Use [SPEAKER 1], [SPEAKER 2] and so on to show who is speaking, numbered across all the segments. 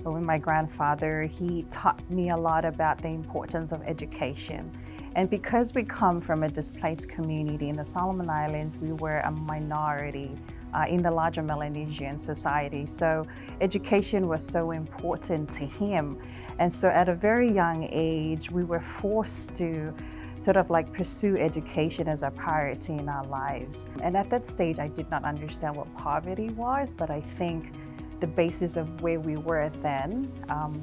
[SPEAKER 1] but with my grandfather, he taught me a lot about the importance of education. And because we come from a displaced community in the Solomon Islands, we were a minority in the larger Melanesian society. So education was so important to him. And so at a very young age, we were forced to sort of like pursue education as a priority in our lives. And at that stage, I did not understand what poverty was, but I think the basis of where we were then,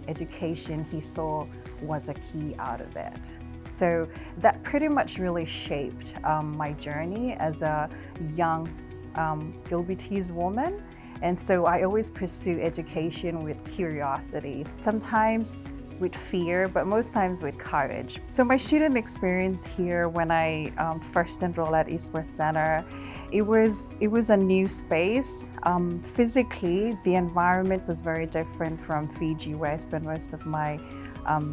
[SPEAKER 1] education he saw was a key out of it. So that pretty much really shaped my journey as a young Gilbertese woman. And so I always pursue education with curiosity, sometimes with fear, but most times with courage. So my student experience here when I first enrolled at East West Center, it was a new space. Physically, the environment was very different from Fiji, where I spent most of my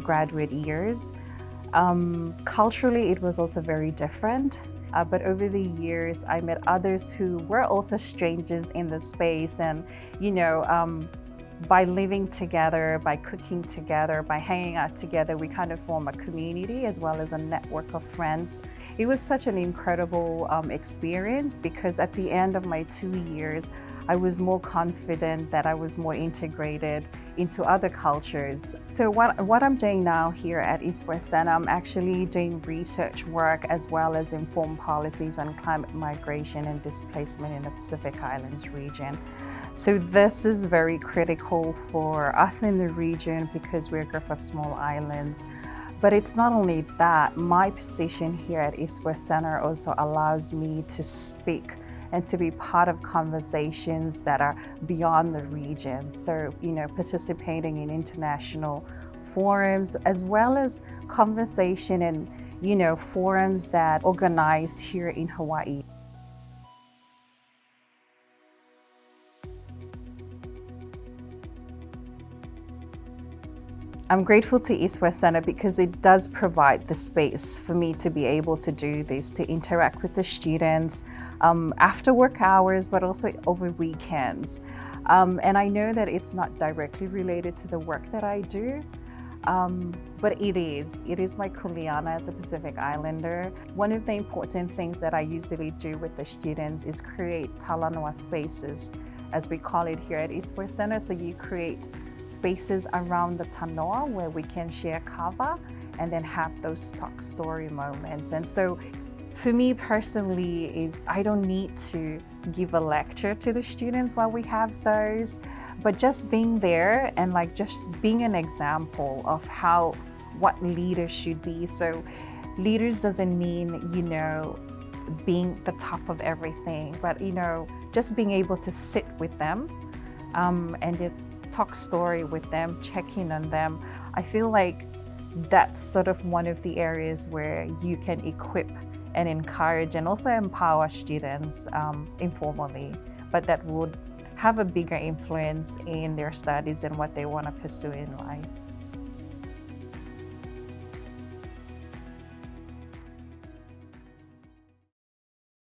[SPEAKER 1] graduate years. Culturally, it was also very different. But over the years, I met others who were also strangers in the space, and by living together, by cooking together, by hanging out together, we kind of form a community as well as a network of friends. It was such an incredible experience, because at the end of my 2 years, I was more confident that I was more integrated into other cultures. So what I'm doing now here at East West Center, I'm actually doing research work as well as informed policies on climate migration and displacement in the Pacific Islands region. So this is very critical for us in the region because we're a group of small islands. But it's not only that, my position here at East West Center also allows me to speak and to be part of conversations that are beyond the region. So, participating in international forums, as well as conversation and, forums that organized here in Hawaii. I'm grateful to East West Center because it does provide the space for me to be able to do this, to interact with the students after work hours, but also over weekends. And I know that it's not directly related to the work that I do, but it is. It is my kuleana as a Pacific Islander. One of the important things that I usually do with the students is create talanoa spaces, as we call it here at East West Center. So you create spaces around the tanoa where we can share kava and then have those talk story moments. And so for me personally is I don't need to give a lecture to the students while we have those, but just being there and just being an example of what leaders should be. So leaders doesn't mean, being the top of everything, but, just being able to sit with them and talk story with them, check in on them. I feel like that's sort of one of the areas where you can equip and encourage and also empower students informally, but that would have a bigger influence in their studies and what they want to pursue in life.